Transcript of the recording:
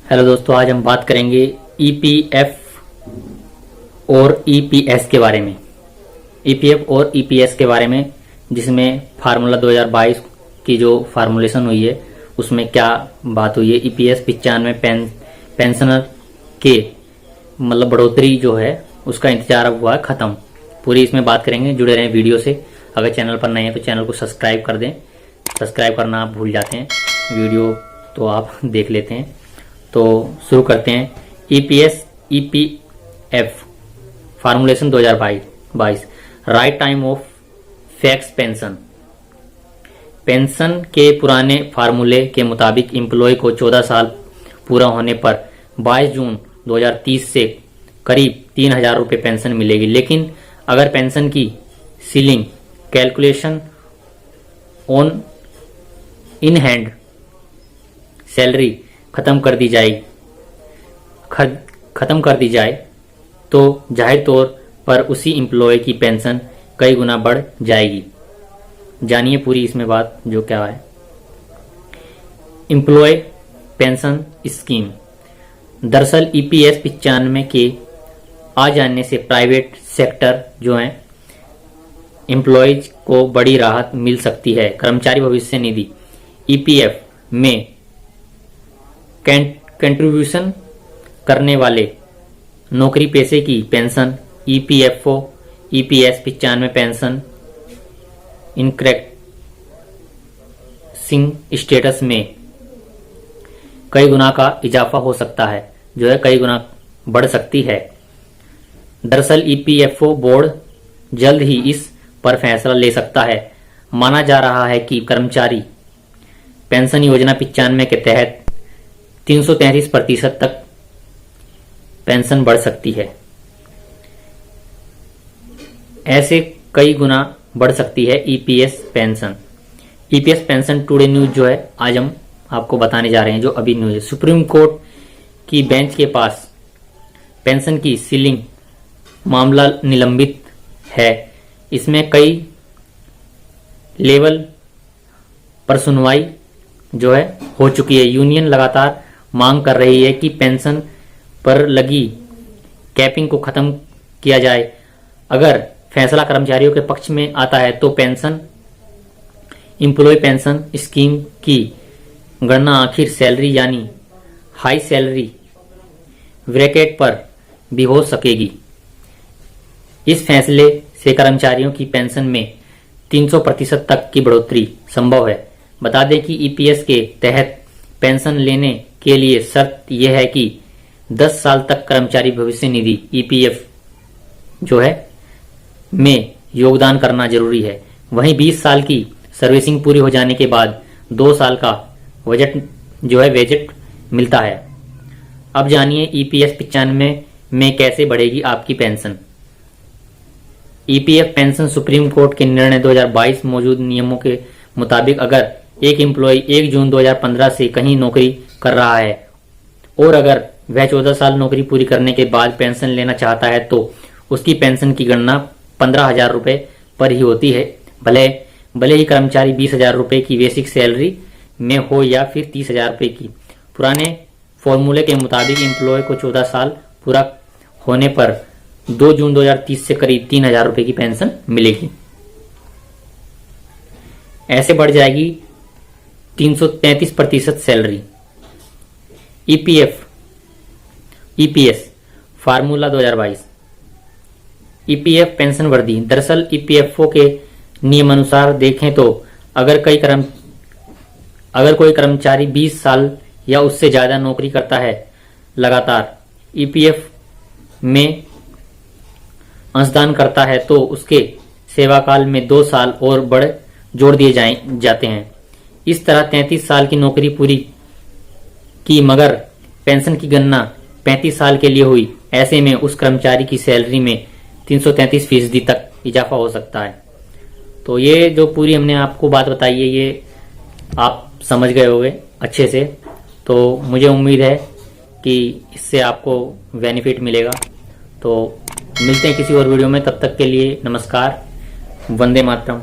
Hello दोस्तों, आज हम बात करेंगे ईपीएफ और ईपीएस के बारे में। ईपीएफ और ईपीएस के बारे में, जिसमें फार्मूला 2022 की जो फार्मूलेशन हुई है उसमें क्या बात हुई है। ईपीएस 95 पेंशनर के मतलब बढ़ोतरी जो है उसका इंतजार अब हुआ है ख़त्म। पूरी इसमें बात करेंगे, जुड़े रहें वीडियो से। अगर चैनल पर नए हैं तो चैनल को सब्सक्राइब कर दें। सब्सक्राइब करना आप भूल जाते हैं, वीडियो तो आप देख लेते हैं। तो शुरू करते हैं। EPS EPF formulation 2022 right time of fax pension. Pension के पुराने फार्मूले के मुताबिक एम्प्लॉय को 14 साल पूरा होने पर 22 जून 2030 से करीब 3,000 रुपये पेंशन मिलेगी। लेकिन अगर पेंशन की ceiling calculation on in hand salary खत्म कर दी जाए तो जाहिर तौर पर उसी एम्प्लॉय की पेंशन कई गुना बढ़ जाएगी। जानिए पूरी इसमें बात जो क्या है। Employ pension scheme. दरअसल ईपीएस 95 के आ जाने से प्राइवेट सेक्टर जो है एम्प्लॉयज को बड़ी राहत मिल सकती है। कर्मचारी भविष्य निधि ईपीएफ में कंट्रीब्यूशन करने वाले नौकरी पेशे की pension EPFO EPS 95 pension increasing status में कई गुना का इजाफा हो सकता है, जो है कई गुना बढ़ सकती है। दरअसल ईपीएफओ बोर्ड जल्द ही इस पर फैसला ले सकता है। माना जा रहा है कि कर्मचारी पेंशन योजना 95 के तहत 333% तक पेंशन बढ़ सकती है। ऐसे कई गुना बढ़ सकती है EPS pension. EPS pension today news जो है आज हम आपको बताने जा रहे हैं, जो अभी न्यूज है। सुप्रीम कोर्ट की बेंच के पास पेंशन की सीलिंग मामला निलंबित है। इसमें कई लेवल पर सुनवाई जो है हो चुकी है। यूनियन लगातार मांग कर रही है कि पेंशन पर लगी कैपिंग को खत्म किया जाए। अगर फैसला कर्मचारियों के पक्ष में आता है तो पेंशन एम्प्लॉय पेंशन स्कीम की गणना आखिर सैलरी यानी हाई सैलरी ब्रैकेट पर भी हो सकेगी। इस फैसले से कर्मचारियों की पेंशन में 300% तक की बढ़ोतरी संभव है। बता दें कि ईपीएस के तहत पेंशन लेने के लिए शर्त यह है कि 10 साल तक कर्मचारी भविष्य निधि ईपीएफ जो है में योगदान करना जरूरी है। वहीं 20 साल की सर्विसिंग पूरी हो जाने के बाद 2 साल का वेजेट मिलता है। अब जानिए ईपीएस 95 में कैसे बढ़ेगी आपकी pension. EPF pension supreme court के निर्णय 2022 मौजूद नियमों के मुताबिक अगर एक एम्प्लॉय 1 जून 2015 से कहीं नौकरी कर रहा है और अगर वह 14 साल नौकरी पूरी करने के बाद पेंशन लेना चाहता है तो उसकी पेंशन की गणना 15,000 रुपये पर ही होती है। भले ही कर्मचारी 20,000 रुपये की बेसिक सैलरी में हो या फिर 30,000 रुपये की। पुराने फॉर्मूले के मुताबिक एम्प्लॉय को 14 साल पूरा होने पर 2 जून 2030 से करीब 3,000 रुपये की पेंशन मिलेगी। ऐसे बढ़ जाएगी 333% salary. EPS formula 2022 EPF pension वृद्धि। दरअसल ईपीएफओ के नियमानुसार देखें तो अगर कोई कर्मचारी 20 साल या उससे ज्यादा नौकरी करता है लगातार ईपीएफ में अंशदान करता है तो उसके सेवाकाल में 2 साल और जोड़ दिए जाते हैं। इस तरह 33 साल की नौकरी पूरी की मगर पेंशन की गणना 35 साल के लिए हुई। ऐसे में उस कर्मचारी की सैलरी में 333% तक इजाफा हो सकता है। तो ये जो पूरी हमने आपको बात बताई है ये आप समझ गए होंगे अच्छे से। तो मुझे उम्मीद है कि इससे आपको बेनिफिट मिलेगा। तो मिलते हैं किसी और वीडियो में, तब तक के लिए नमस्कार, वंदे मातरम।